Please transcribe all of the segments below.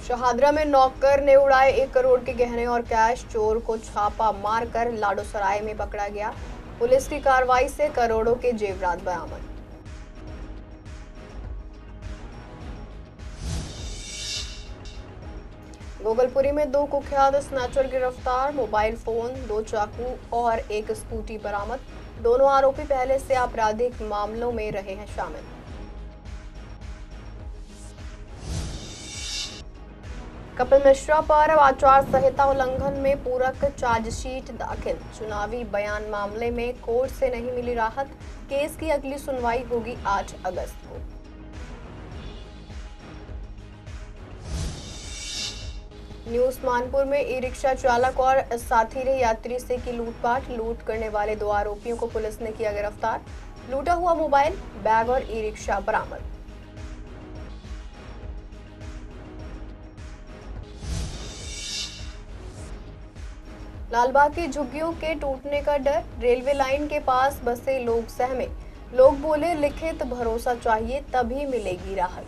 शहादरा में नौकर ने उड़ाए 1 करोड़ के गहने और कैश। चोर को छापा मारकर लाडोसराय में पकड़ा गया। पुलिस की कार्रवाई से करोड़ों के जेवरात बरामद। गोगलपुरी में 2 कुख्यात स्नैचर गिरफ्तार। मोबाइल फोन, 2 चाकू और 1 स्कूटी बरामद। दोनों आरोपी पहले से आपराधिक मामलों में रहे हैं शामिल। कपिल मिश्रा पर आचार संहिता उल्लंघन में पूरक चार्जशीट दाखिल। चुनावी बयान मामले में कोर्ट से नहीं मिली राहत। केस की अगली सुनवाई होगी 8 अगस्त को। न्यू उस्मानपुर में ई रिक्शा चालक और साथी ने यात्री से की लूटपाट। लूट करने वाले 2 आरोपियों को पुलिस ने किया गिरफ्तार। लूटा हुआ मोबाइल, बैग और ई रिक्शा बरामद। लालबाग की झुग्गियों के टूटने का डर। रेलवे लाइन के पास बसे लोग सहमे। लोग बोले लिखित भरोसा चाहिए तभी मिलेगी राहत।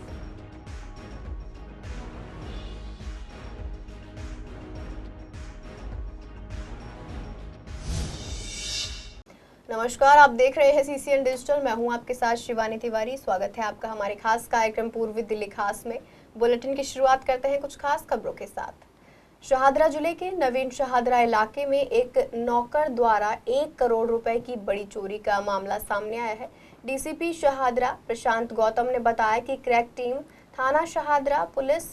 नमस्कार, आप देख रहे हैं सीसीएन डिजिटल। मैं हूं आपके साथ शिवानी तिवारी। स्वागत है आपका हमारे खास कार्यक्रम पूर्वी दिल्ली खास में। बुलेटिन की शुरुआत करते हैं कुछ खास खबरों के साथ। शहादरा जिले के नवीन शहादरा इलाके में एक नौकर द्वारा 1 करोड़ रुपए की बड़ी चोरी का मामला सामने आया है। डीसीपी शहादरा प्रशांत गौतम ने बताया कि क्रैक टीम, थाना शहादरा, पुलिस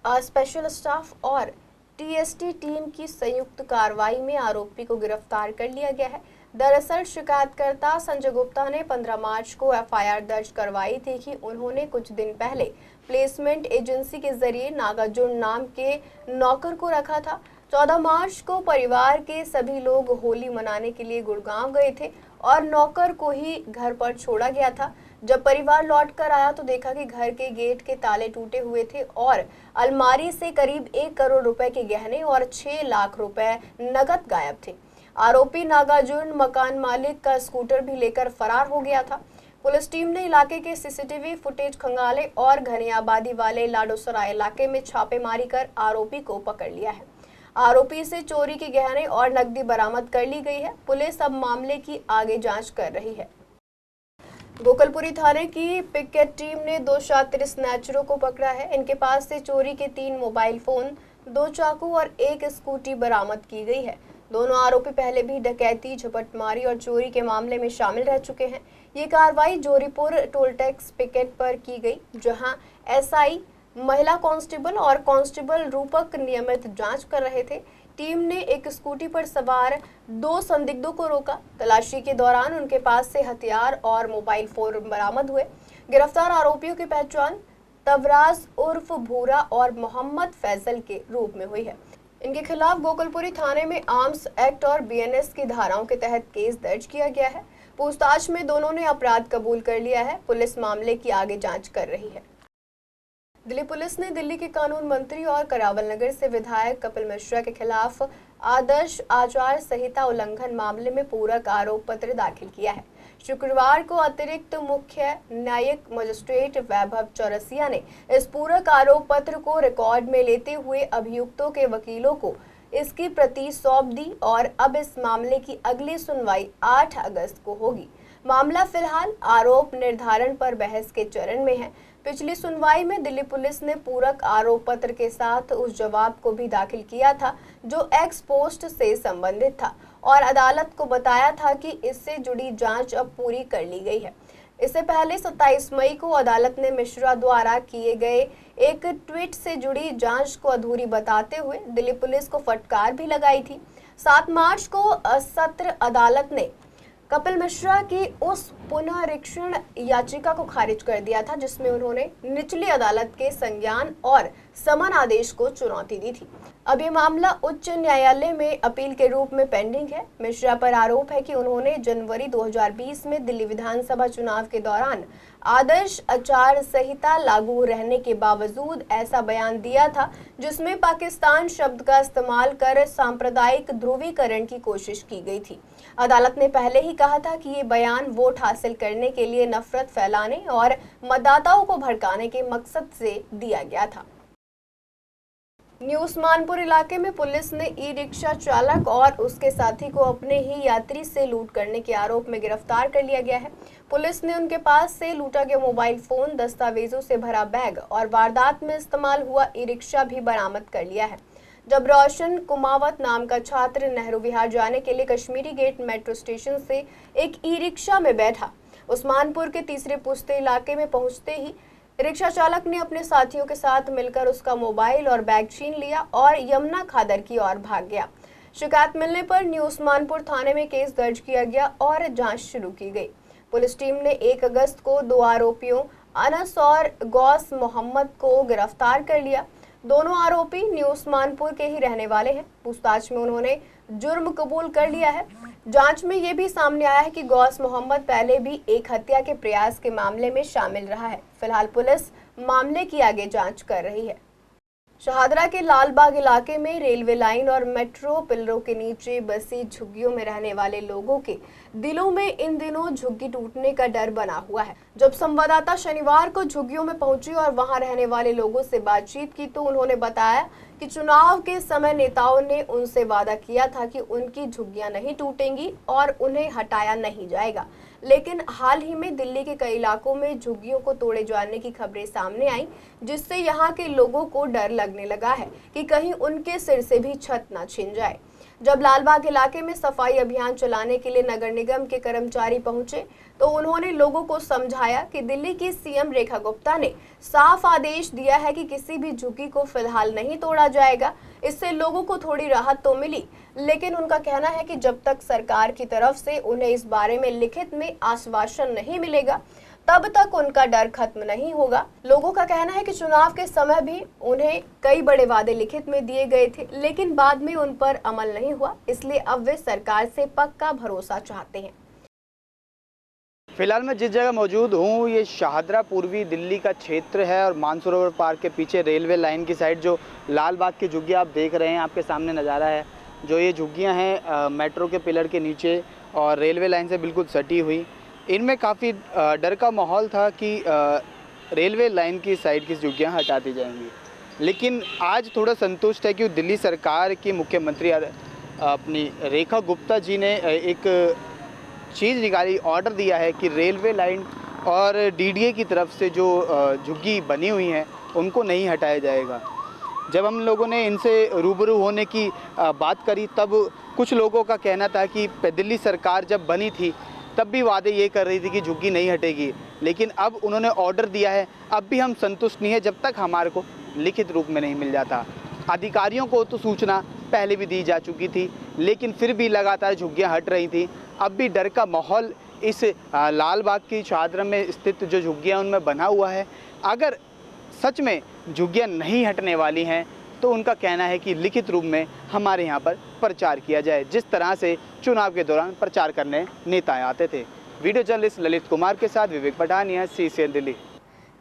स्पेशल स्टाफ और टीएसटी टीम की संयुक्त कार्रवाई में आरोपी को गिरफ्तार कर लिया गया है। दरअसल शिकायतकर्ता संजय गुप्ता ने 15 मार्च को एफआईआर दर्ज करवाई थी कि उन्होंने कुछ दिन पहले प्लेसमेंट एजेंसी के जरिए नागार्जुन नाम के नौकर को रखा था। 14 मार्च को परिवार के सभी लोग होली मनाने के लिए गुड़गांव गए थे और नौकर को ही घर पर छोड़ा गया था। जब परिवार लौट कर आया तो देखा कि घर के गेट के ताले टूटे हुए थे और अलमारी से करीब 1 करोड़ रुपए के गहने और 6 लाख रुपए नकद गायब थे। आरोपी नागार्जुन मकान मालिक का स्कूटर भी लेकर फरार हो गया था। पुलिस टीम ने इलाके के सीसीटीवी फुटेज खंगाले और घनी आबादी वाले लाडोसराय इलाके में छापेमारी कर आरोपी को पकड़ लिया है। आरोपी से चोरी के गहने और नकदी बरामद कर ली गई है। पुलिस अब मामले की आगे जांच कर रही है। गोकलपुरी थाने की पिकेट टीम ने 2 शातिर स्नैचरों को पकड़ा है। इनके पास से चोरी के 3 मोबाइल फोन, 2 चाकू और 1 स्कूटी बरामद की गई है। दोनों आरोपी पहले भी डकैती, झपटमारी और चोरी के मामले में शामिल रह चुके हैं। ये कार्रवाई जोरीपुर टोल टैक्स पिकेट पर की गई, जहां एसआई, महिला कांस्टेबल और कांस्टेबल रूपक नियमित जांच कर रहे थे। टीम ने एक स्कूटी पर सवार 2 संदिग्धों को रोका। तलाशी के दौरान उनके पास से हथियार और मोबाइल फोन बरामद हुए। गिरफ्तार आरोपियों की पहचान तवराज उर्फ भूरा और मोहम्मद फैजल के रूप में हुई है। इनके खिलाफ गोकलपुरी थाने में आर्म्स एक्ट और बीएनएस की धाराओं के तहत केस दर्ज किया गया है। पूछताछ में दोनों ने अपराध कबूल कर लिया है। पुलिस मामले की आगे जांच कर रही है। दिल्ली पुलिस ने दिल्ली के कानून मंत्री और करावल नगर से विधायक कपिल मिश्रा के खिलाफ आदर्श आचार संहिता उल्लंघन मामले में पूरक आरोप पत्र दाखिल किया है। शुक्रवार को अतिरिक्त मुख्य न्यायिक मजिस्ट्रेट वैभव चौरसिया ने इस पूरक आरोप पत्र को रिकॉर्ड में लेते हुए अभियुक्तों के वकीलों को इसकी प्रति सौंप दी और अब इस मामले की अगली सुनवाई 8 अगस्त को होगी। मामला फिलहाल आरोप निर्धारण पर बहस के चरण में है। पिछली सुनवाई में दिल्ली पुलिस ने पूरक आरोप पत्र के साथ उस जवाब को भी दाखिल किया था जो एक्स पोस्ट से संबंधित था और अदालत को बताया था कि इससे जुड़ी जांच अब पूरी कर ली गई है। इससे पहले 27 मई को अदालत ने मिश्रा द्वारा किए गए एक ट्वीट से जुड़ी जांच को अधूरी बताते हुए दिल्ली पुलिस को फटकार भी लगाई थी। 7 मार्च को सत्र अदालत ने कपिल मिश्रा की उस पुनरीक्षण याचिका को खारिज कर दिया था जिसमें उन्होंने निचली अदालत के संज्ञान और समन आदेश को चुनौती दी थी। अब ये मामला उच्च न्यायालय में अपील के रूप में पेंडिंग है। मिश्रा पर आरोप है कि उन्होंने जनवरी 2020 में दिल्ली विधानसभा चुनाव के दौरान आदर्श आचार संहिता लागू रहने के बावजूद ऐसा बयान दिया था जिसमें पाकिस्तान शब्द का इस्तेमाल कर सांप्रदायिक ध्रुवीकरण की कोशिश की गई थी। अदालत ने पहले ही कहा था कि ये बयान वोट हासिल करने के लिए नफरत फैलाने और मतदाताओं को भड़काने के मकसद से दिया गया था। न्यू उस्मानपुर इलाके में पुलिस ने ई रिक्शा चालक और उसके साथी को अपने ही यात्री से लूट करने के आरोप में गिरफ्तार कर लिया गया है। पुलिस ने उनके पास से लूटा गया मोबाइल फोन, दस्तावेजों से भरा बैग और वारदात में इस्तेमाल हुआ ई रिक्शा भी बरामद कर लिया है। जब रोशन कुमावत नाम का छात्र नेहरू विहार जाने के लिए कश्मीरी गेट मेट्रो स्टेशन से एक ई रिक्शा में बैठा, उस्मानपुर के तीसरे पुस्ते इलाके में पहुंचते ही रिक्शा चालक ने अपने साथियों के साथ मिलकर उसका मोबाइल और बैग छीन लिया और यमुना खादर की ओर भाग गया। शिकायत मिलने पर न्यू उस्मानपुर थाने में केस दर्ज किया गया और जांच शुरू की गई। पुलिस टीम ने 1 अगस्त को 2 आरोपियों अनस और गौस मोहम्मद को गिरफ्तार कर लिया। दोनों आरोपी न्यू उस्मानपुर के ही रहने वाले हैं। पूछताछ में उन्होंने जुर्म कबूल कर लिया है। जांच में ये भी सामने आया है कि गौस मोहम्मद पहले भी एक हत्या के प्रयास के मामले में शामिल रहा है। फिलहाल पुलिस मामले की आगे जांच कर रही है। शहादरा के लालबाग इलाके में रेलवे लाइन और मेट्रो पिलरों के नीचे बसी झुग्गियों में रहने वाले लोगों के दिलों में इन दिनों झुग्गी टूटने का डर बना हुआ है। जब संवाददाता शनिवार को झुग्गियों में पहुंची और वहां रहने वाले लोगों से बातचीत की तो उन्होंने बताया कि चुनाव के समय नेताओं ने उनसे वादा किया था कि उनकी झुग्गियां नहीं टूटेंगी और उन्हें हटाया नहीं जाएगा, लेकिन हाल ही में दिल्ली के कई इलाकों में झुग्गियों को तोड़े जाने की खबरें सामने आई, जिससे यहां के लोगों को डर लगने लगा है कि कहीं उनके सिर से भी छत न छिन जाए। जब लालबाग इलाके में सफाई अभियान चलाने के लिए नगर निगम के कर्मचारी पहुंचे तो उन्होंने लोगों को समझाया कि दिल्ली की सीएम रेखा गुप्ता ने साफ आदेश दिया है कि किसी भी झुग्गी को फिलहाल नहीं तोड़ा जाएगा। इससे लोगों को थोड़ी राहत तो मिली, लेकिन उनका कहना है कि जब तक सरकार की तरफ से उन्हें इस बारे में लिखित में आश्वासन नहीं मिलेगा तब तक उनका डर खत्म नहीं होगा। लोगों का कहना है कि चुनाव के समय भी उन्हें कई बड़े वादे लिखित में दिए गए थे, लेकिन बाद में उन पर अमल नहीं हुआ, इसलिए अब वे सरकार से पक्का भरोसा चाहते हैं। फिलहाल मैं जिस जगह मौजूद हूँ ये शाहदरा पूर्वी दिल्ली का क्षेत्र है और मानसरोवर पार्क के पीछे रेलवे लाइन की साइड जो लाल बाग की झुग्गियाँ आप देख रहे हैं, आपके सामने नज़ारा है। जो ये झुग्गियाँ हैं मेट्रो के पिलर के नीचे और रेलवे लाइन से बिल्कुल सटी हुई, इनमें काफ़ी डर का माहौल था कि रेलवे लाइन की साइड की झुग्गियाँ हटा दी जाएंगी। लेकिन आज थोड़ा संतुष्ट है कि दिल्ली सरकार की मुख्यमंत्री अपनी रेखा गुप्ता जी ने एक चीज़ निकाली, ऑर्डर दिया है कि रेलवे लाइन और डीडीए की तरफ से जो झुग्गी बनी हुई हैं उनको नहीं हटाया जाएगा। जब हम लोगों ने इनसे रूबरू होने की बात करी तब कुछ लोगों का कहना था कि दिल्ली सरकार जब बनी थी तब भी वादे ये कर रही थी कि झुग्गी नहीं हटेगी, लेकिन अब उन्होंने ऑर्डर दिया है। अब भी हम संतुष्ट नहीं है जब तक हमारे को लिखित रूप में नहीं मिल जाता। अधिकारियों को तो सूचना पहले भी दी जा चुकी थी, लेकिन फिर भी लगातार झुग्गियाँ हट रही थी। अब भी डर का माहौल इस लाल बाग की शाहदरा में स्थित जो झुग्गियाँ उनमें बना हुआ है। अगर सच में झुग्गियाँ नहीं हटने वाली हैं तो उनका कहना है कि लिखित रूप में हमारे यहाँ पर प्रचार किया जाए, जिस तरह से चुनाव के दौरान प्रचार करने नेता आते थे। वीडियो जर्नलिस्ट ललित कुमार के साथ विवेक पठानिया, CCN दिल्ली।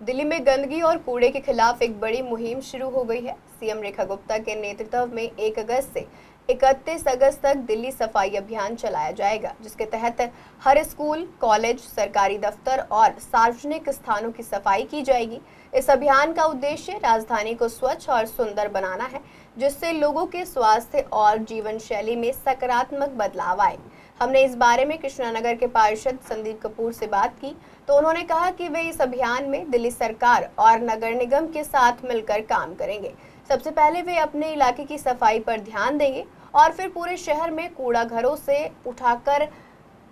दिल्ली में गंदगी और कूड़े के खिलाफ एक बड़ी मुहिम शुरू हो गई है। सीएम रेखा गुप्ता के नेतृत्व में 1 अगस्त से 31 अगस्त तक दिल्ली सफाई अभियान चलाया जाएगा, जिसके तहत हर स्कूल, कॉलेज, सरकारी दफ्तर और सार्वजनिक स्थानों की सफाई की जाएगी। इस अभियान का उद्देश्य राजधानी को स्वच्छ और सुंदर बनाना है, जिससे लोगों के स्वास्थ्य और जीवन शैली में सकारात्मक बदलाव आए। हमने इस बारे में कृष्णानगर के पार्षद संदीप कपूर से बात की तो उन्होंने कहा कि वे इस अभियान में दिल्ली सरकार और नगर निगम के साथ मिलकर काम करेंगे। सबसे पहले वे अपने इलाके की सफाई पर ध्यान देंगे और फिर पूरे शहर में कूड़ा घरों से उठाकर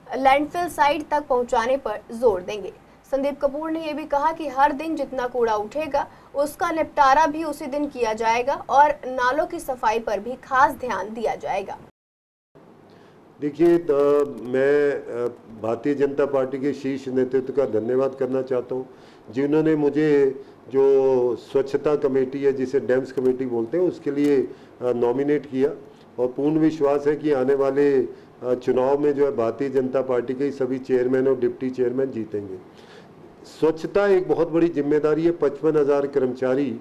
लैंडफिल साइट तक पहुंचाने पर जोर देंगे। संदीप कपूर ने यह भी कहा कि हर दिन जितना कूड़ा उठेगा उसका निपटारा भी उसी दिन किया जाएगा और नालों की सफाई पर भी खास ध्यान दिया जाएगा। देखिए, मैं भारतीय जनता पार्टी के शीर्ष नेतृत्व का धन्यवाद करना चाहता हूँ, जिन्होंने मुझे जो स्वच्छता कमेटी है, जिसे डैम्स कमेटी बोलते हैं, उसके लिए नॉमिनेट किया और पूर्ण विश्वास है कि आने वाले चुनाव में जो है भारतीय जनता पार्टी के सभी चेयरमैन और डिप्टी चेयरमैन जीतेंगे। स्वच्छता एक बहुत बड़ी जिम्मेदारी है। 55,000 कर्मचारी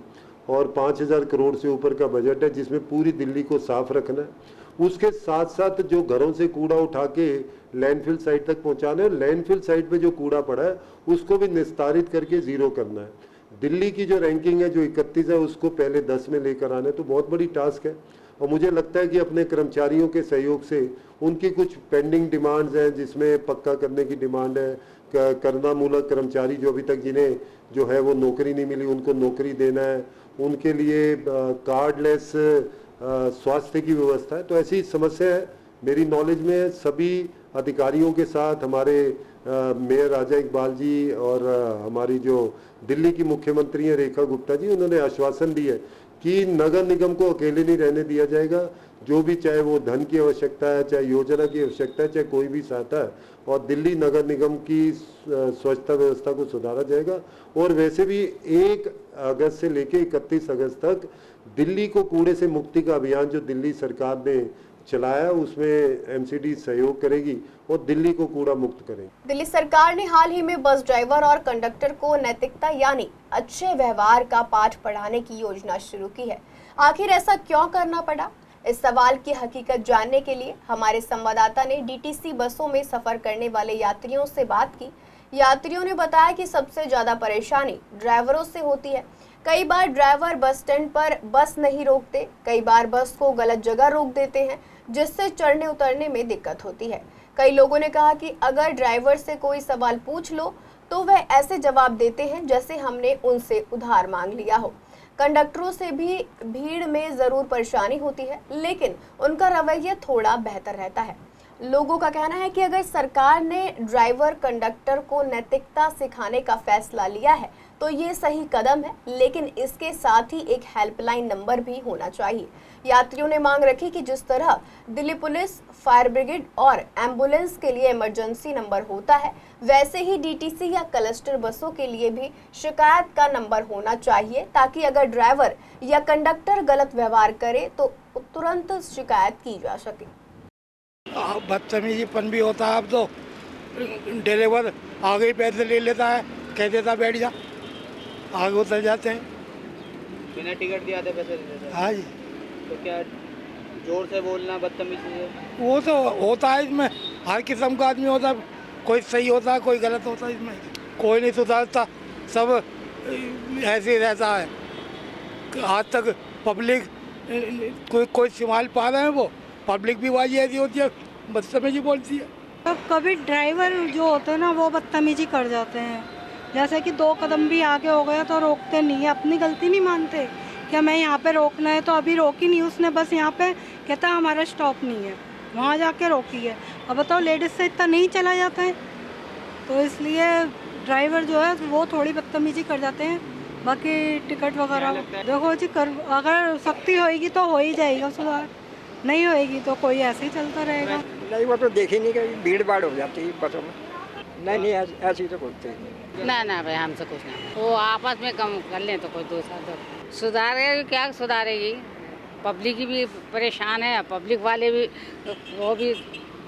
और 5,000 करोड़ से ऊपर का बजट है, जिसमें पूरी दिल्ली को साफ रखना है। उसके साथ साथ जो घरों से कूड़ा उठा के लैंडफिल साइट तक पहुंचाना है, लैंडफिल साइट पे जो कूड़ा पड़ा है उसको भी निस्तारित करके ज़ीरो करना है। दिल्ली की जो रैंकिंग है जो 31 है उसको पहले 10 में लेकर आना तो बहुत बड़ी टास्क है। और मुझे लगता है कि अपने कर्मचारियों के सहयोग से उनकी कुछ पेंडिंग डिमांड्स हैं जिसमें पक्का करने की डिमांड है, करना मूलक कर्मचारी जो अभी तक जिन्हें जो है वो नौकरी नहीं मिली उनको नौकरी देना है, उनके लिए कार्डलेस स्वास्थ्य की व्यवस्था है। तो ऐसी समस्या है मेरी नॉलेज में सभी अधिकारियों के साथ हमारे मेयर राजा इकबाल जी और हमारी जो दिल्ली की मुख्यमंत्री हैं रेखा गुप्ता जी, उन्होंने आश्वासन दिया है कि नगर निगम को अकेले नहीं रहने दिया जाएगा। जो भी चाहे वो धन की आवश्यकता है, चाहे योजना की आवश्यकता है, चाहे कोई भी सहायता है, और दिल्ली नगर निगम की स्वच्छता व्यवस्था को सुधारा जाएगा। और वैसे भी 1 अगस्त से लेकर 31 अगस्त तक दिल्ली को कूड़े से मुक्ति का अभियान जो दिल्ली सरकार ने चलाया उसमें एमसीडी सहयोग करेगी और दिल्ली को कूड़ा मुक्त करेगी। दिल्ली सरकार ने हाल ही में बस ड्राइवर और कंडक्टर को नैतिकता यानी अच्छे व्यवहार का पाठ पढ़ाने की योजना शुरू की है। आखिर ऐसा क्यों करना पड़ा? इस सवाल की हकीकत जानने के लिए हमारे संवाददाता ने डीटीसी बसों में सफर करने वाले यात्रियों से बात की। यात्रियों ने बताया कि सबसे ज्यादा परेशानी ड्राइवरों से होती है। कई बार ड्राइवर बस स्टैंड पर बस नहीं रोकते, कई बार बस को गलत जगह रोक देते हैं जिससे चढ़ने उतरने में दिक्कत होती है। कई लोगों ने कहा कि अगर ड्राइवर से कोई सवाल पूछ लो तो वह ऐसे जवाब देते हैं जैसे हमने उनसे उधार मांग लिया हो। कंडक्टरों से भी भीड़ में जरूर परेशानी होती है, लेकिन उनका रवैया थोड़ा बेहतर रहता है। लोगों का कहना है कि अगर सरकार ने ड्राइवर कंडक्टर को नैतिकता सिखाने का फैसला लिया है तो ये सही कदम है, लेकिन इसके साथ ही एक हेल्पलाइन नंबर भी होना चाहिए। यात्रियों ने मांग रखी कि जिस तरह दिल्ली पुलिस, फायर ब्रिगेड और एम्बुलेंस के लिए इमरजेंसी नंबर होता है, वैसे ही डीटीसी या क्लस्टर बसों के लिए भी शिकायत का नंबर होना चाहिए, ताकि अगर ड्राइवर या कंडक्टर गलत व्यवहार करे तो तुरंत शिकायत की जा सके। बदतमीजीपन भी होता है। अब तो ड्राइवर आगे ही पैसे ले लेता है, कह देता बैठ जा, आगे उतर जाते हैं, बिना टिकट दिए आधे पैसे ले लेते हैं। हाँ जी। तो क्या जोर से बोलना बदतमीजी है? वो तो होता है, इसमें हर किस्म का आदमी होता है, कोई सही होता है कोई गलत होता है, इसमें कोई नहीं सुधारता, सब ऐसे ही रहता है। आज तक पब्लिक कोई संभाल पा रहे हैं, वो पब्लिक भी वाजी ऐसी होती है, बदतमीजी बोलती है। कभी ड्राइवर जो होते हैं ना वो बदतमीजी कर जाते हैं, जैसे कि 2 कदम भी आगे हो गया तो रोकते नहीं है, अपनी गलती नहीं मानते। क्या मैं यहाँ पे रोकना है तो अभी रोकी नहीं उसने, बस यहाँ पे कहता है हमारा स्टॉप नहीं है, वहाँ जाके रोकी है। अब बताओ लेडीज़ से इतना नहीं चला जाता है, तो इसलिए ड्राइवर जो है वो थोड़ी बदतमीजी कर जाते हैं। बाकी टिकट वगैरह देखो जी, अगर सख्ती होएगी तो हो ही जाएगा सुधार, नहीं होएगी तो कोई ऐसे ही चलता रहेगा। नहीं वो तो देखी नहीं गई, भीड़ भाड़ हो जाती है बसों में। नहीं ऐसी तो कोई नहीं। ना भाई हमसे कुछ नहीं, वो आपस में कम कर लें तो कोई दूसरा तो सुधारेगी। क्या सुधारेगी? पब्लिक भी परेशान है, पब्लिक वाले भी वो भी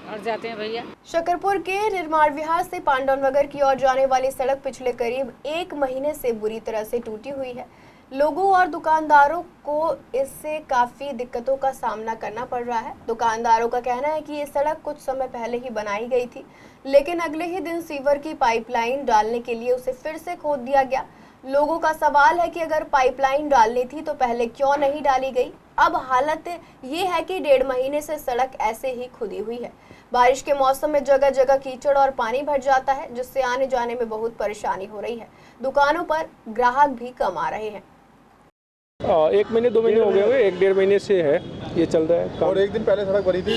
हट जाते हैं भैया। शकरपुर के निर्माण विहार से पांडव नगर की ओर जाने वाली सड़क पिछले करीब 1 महीने से बुरी तरह से टूटी हुई है। लोगों और दुकानदारों को इससे काफी दिक्कतों का सामना करना पड़ रहा है। दुकानदारों का कहना है कि ये सड़क कुछ समय पहले ही बनाई गई थी, लेकिन अगले ही दिन सीवर की पाइपलाइन डालने के लिए उसे फिर से खोद दिया गया। लोगों का सवाल है कि अगर पाइपलाइन डालनी थी तो पहले क्यों नहीं डाली गई। अब हालत ये है कि 1.5 महीने से सड़क ऐसे ही खुदी हुई है। बारिश के मौसम में जगह जगह कीचड़ और पानी भर जाता है, जिससे आने जाने में बहुत परेशानी हो रही है। दुकानों पर ग्राहक भी कम आ रहे हैं। 1 महीने 2 महीने हो गए हुए, 1-1.5 महीने से है ये चल रहा है काम। और 1 दिन पहले सड़क बनी थी।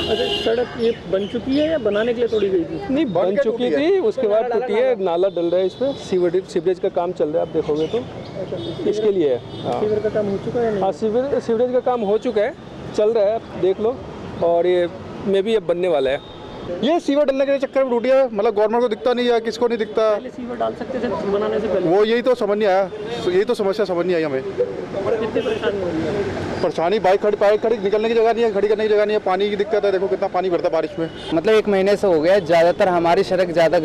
अच्छा, सड़क ये बन चुकी है या बनाने के लिए तोड़ी गई थी? नहीं, बन चुकी थी, उसके बाद टूटी है। नाला डल रहा है, इसमें सीवरेज का काम चल रहा है, आप देखोगे तो इसके लिए है। सीवर का काम हो चुका है? हाँ, सीवरेज का काम हो चुका है, चल रहा है, आप देख लो। और ये में भी अब बनने वाला है। ये सीवर डलने के चक्कर में टूटी है, मतलब गवर्नमेंट को दिखता नहीं है, किसको नहीं दिखता। पहले सीवर डाल सकते थे बनाने से पहले। वो यही तो समझ नहीं आया, यही तो समस्या समझ नहीं आई हमें। कितनी परेशानी हो रही है? परेशानी बाइक खड़ी निकलने की जगह नहीं है, खड़ी करने की जगह नहीं है, पानी की दिक्कत है। देखो कितना पानी भरता है बारिश में। मतलब 1 महीने से हो गया है, ज़्यादातर हमारी सड़क ज़्यादा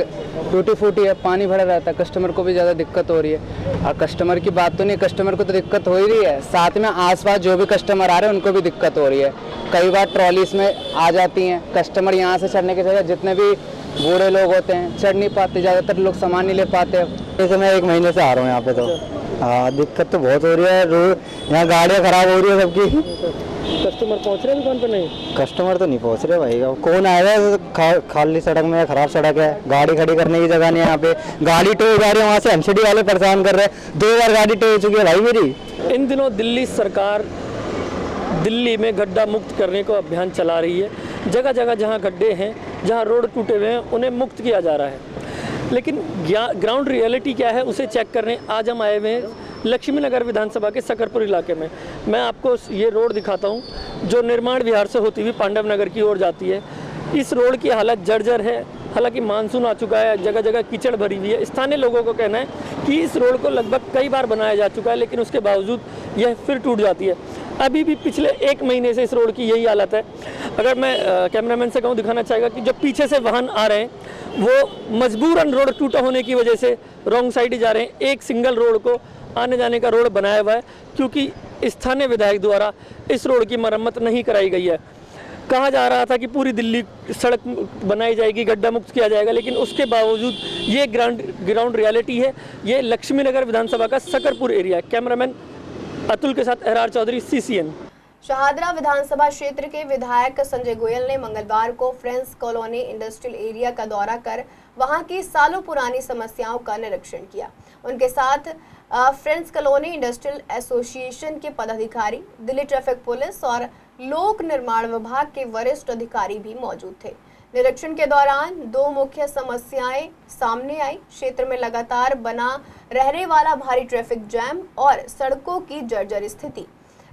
टूटी फूटी है, पानी भरा रहता है, कस्टमर को भी ज़्यादा दिक्कत हो रही है। और कस्टमर की बात तो नहीं, कस्टमर को तो दिक्कत हो ही रही है, साथ में आसपास जो भी कस्टमर आ रहे हैं उनको भी दिक्कत हो रही है। कई बार ट्रॉली इसमें आ जाती हैं, कस्टमर यहाँ से चढ़ने की जगह जितने भी बूढ़े लोग होते हैं, चढ़ नहीं पाते, ज़्यादातर लोग सामान नहीं ले पाते। जैसे मैं 1 महीने से आ रहा हूँ यहाँ पे, तो हाँ दिक्कत तो बहुत हो रही है। यहाँ गाड़ियाँ खराब हो रही है सबकी। कस्टमर पहुँच रहे हैं दुकान पर? नहीं, कस्टमर तो नहीं पहुँच रहे भाई। अब कौन आएगा? खाली सड़क में, खराब सड़क है, गाड़ी खड़ी करने की जगह नहीं है यहाँ पे। गाड़ी टो जा रही है, वहाँ से एमसीडी वाले परेशान कर रहे हैं। 2 बार गाड़ी टो हो चुकी है भाई मेरी। इन दिनों दिल्ली सरकार दिल्ली में गड्ढा मुक्त करने को अभियान चला रही है। जगह जगह जहाँ गड्ढे हैं, जहाँ रोड टूटे हुए हैं, उन्हें मुक्त किया जा रहा है। लेकिन ग्राउंड रियलिटी क्या है उसे चेक करने आज हम आए हुए हैं लक्ष्मी नगर विधानसभा के सकरपुर इलाके में। मैं आपको ये रोड दिखाता हूँ जो निर्माण विहार से होती हुई पांडव नगर की ओर जाती है। इस रोड की हालत जर्जर है। हालांकि मानसून आ चुका है, जगह जगह कीचड़ भरी हुई है। स्थानीय लोगों को कहना है कि इस रोड को लगभग कई बार बनाया जा चुका है, लेकिन उसके बावजूद यह फिर टूट जाती है। अभी भी पिछले 1 महीने से इस रोड की यही हालत है। अगर मैं कैमरामैन से कहूँ दिखाना चाहेगा कि जो पीछे से वाहन आ रहे हैं वो मजबूरन रोड टूटा होने की वजह से रॉन्ग साइड ही जा रहे हैं। एक सिंगल रोड को आने जाने का रोड बनाया हुआ है क्योंकि स्थानीय विधायक द्वारा इस रोड की मरम्मत नहीं कराई गई है। कहा जा रहा था कि पूरी दिल्ली सड़क बनाई जाएगी, गड्ढा मुक्त किया जाएगा, लेकिन उसके बावजूद ये ग्राउंड रियलिटी है। ये लक्ष्मी नगर विधानसभा का सकरपुर एरिया है। कैमरामैन अतुल के साथ एरआर चौधरी, CCN। शहादरा विधानसभा क्षेत्र के विधायक संजय गोयल ने मंगलवार को फ्रेंड्स कॉलोनी इंडस्ट्रियल एरिया का दौरा कर वहां की सालों पुरानी समस्याओं का निरीक्षण किया। उनके साथ फ्रेंड्स कॉलोनी इंडस्ट्रियल एसोसिएशन के पदाधिकारी, दिल्ली ट्रैफिक पुलिस और लोक निर्माण विभाग के वरिष्ठ अधिकारी भी मौजूद थे। निरीक्षण के दौरान 2 मुख्य समस्याएं सामने आई। क्षेत्र में लगातार बना रहने वाला भारी ट्रैफिक जैम और सड़कों की जर्जर स्थिति।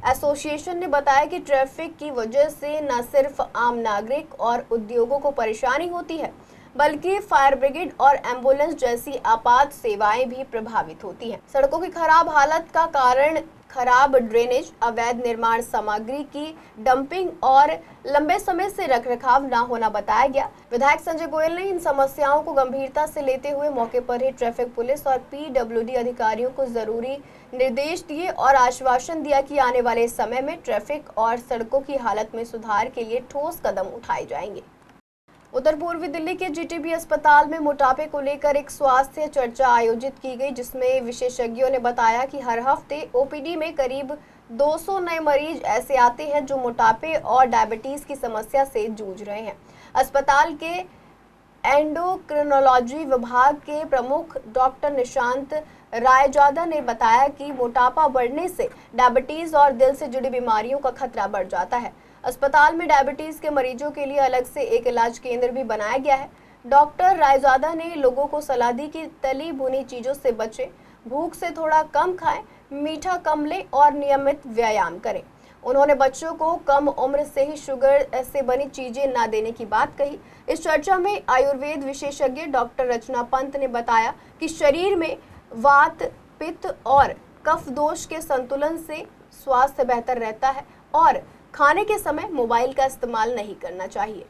एसोसिएशन ने बताया कि ट्रैफिक की वजह से न सिर्फ आम नागरिक और उद्योगों को परेशानी होती है, बल्कि फायर ब्रिगेड और एम्बुलेंस जैसी आपात सेवाएं भी प्रभावित होती हैं। सड़कों की खराब हालत का कारण खराब ड्रेनेज, अवैध निर्माण सामग्री की डंपिंग और लंबे समय से रखरखाव न होना बताया गया। विधायक संजय गोयल ने इन समस्याओं को गंभीरता से लेते हुए मौके पर ही ट्रैफिक पुलिस और PWD अधिकारियों को जरूरी निर्देश दिए और आश्वासन दिया कि आने वाले समय में ट्रैफिक और सड़कों की हालत में सुधार के लिए ठोस कदम उठाए जाएंगे। उत्तर पूर्वी दिल्ली के GTB अस्पताल में मोटापे को लेकर एक स्वास्थ्य चर्चा आयोजित की गई, जिसमें विशेषज्ञों ने बताया कि हर हफ्ते OPD में करीब 200 नए मरीज ऐसे आते हैं जो मोटापे और डायबिटीज की समस्या से जूझ रहे हैं। अस्पताल के एंडोक्रिनोलॉजी विभाग के प्रमुख डॉक्टर निशांत रायजादा ने बताया कि मोटापा बढ़ने से डायबिटीज और दिल से जुड़ी बीमारियों का खतरा बढ़ जाता है। अस्पताल में डायबिटीज के मरीजों के लिए अलग से एक इलाज केंद्र भी बनाया गया है। डॉक्टर रायजादा ने लोगों को सलाह दी कि तली भुनी चीजों से बचें, भूख से थोड़ा कम खाएं, मीठा कम लें और नियमित व्यायाम करें। उन्होंने बच्चों को कम उम्र से ही शुगर से बनी चीजें ना देने की बात कही। इस चर्चा में आयुर्वेद विशेषज्ञ डॉक्टर रचना पंत ने बताया कि शरीर में वात, पित्त और कफ दोष के संतुलन से स्वास्थ्य बेहतर रहता है और खाने के समय मोबाइल का इस्तेमाल नहीं करना चाहिए।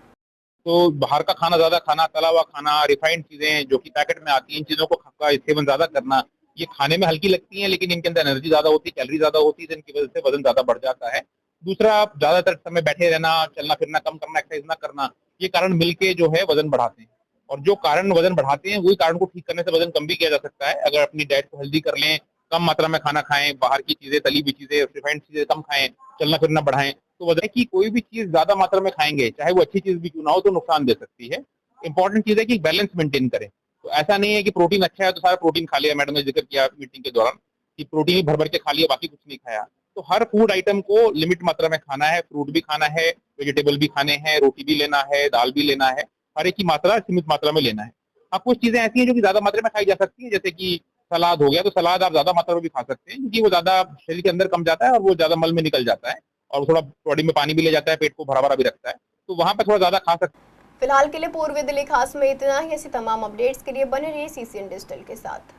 तो बाहर का खाना ज्यादा खाना, तला हुआ खाना, रिफाइंड चीजें जो कि पैकेट में आती हैं, इन चीजों का सेवन ज्यादा करना, ये खाने में हल्की लगती हैं लेकिन इनके अंदर एनर्जी ज्यादा होती है, कैलोरी ज्यादा होती है, इनकी वजह से वजन ज्यादा बढ़ जाता है। दूसरा, ज्यादातर समय बैठे रहना, चलना फिरना कम करना, एक्सरसाइज ना करना, ये कारण मिलके जो है वजन बढ़ाते हैं। और जो कारण वजन बढ़ाते हैं वही कारण को ठीक करने से वजन कम भी किया जा सकता है। अगर अपनी डाइट को हेल्दी कर लें, कम मात्रा में खाना खाएं, बाहर की चीजें, तली हुई चीजें, रिफाइंड चीजें कम खाएं, चलना फिरना बढ़ाएं, तो वजन की कोई भी चीज ज्यादा मात्रा में खाएंगे, चाहे वो अच्छी चीज भी क्यों ना हो, तो नुकसान दे सकती है। इंपॉर्टेंट चीज है कि बैलेंस मेंटेन करें। तो ऐसा नहीं है कि प्रोटीन अच्छा है तो सारा प्रोटीन खा लिया। मैडम ने जिक्र किया मीटिंग के दौरान कि प्रोटीन ही भर भर के खा लिया, बाकी कुछ नहीं खाया। तो हर फूड आइटम को लिमिट मात्रा में खाना है, फ्रूट भी खाना है, वेजिटेबल भी खाने हैं, रोटी भी लेना है, दाल भी लेना है, हर एक की मात्रा सीमित मात्रा में लेना है। अब कुछ चीजें ऐसी हैं जो कि ज्यादा मात्रा में खाई जा सकती है, जैसे कि सलाद हो गया, तो सलाद आप ज्यादा मात्रा में भी खा सकते हैं क्योंकि वो ज्यादा शरीर के अंदर कम जाता है और वो ज्यादा मल में निकल जाता है और थोड़ा बॉडी में पानी भी ले जाता है, पेट को भरा भरा भी रखता है, तो वहां पर थोड़ा ज्यादा खा सकते हैं। फिलहाल के लिए पूर्वी दिल्ली खास में इतना ही। ऐसी तमाम अपडेट्स के लिए बने रहिए CCN डिजिटल के साथ।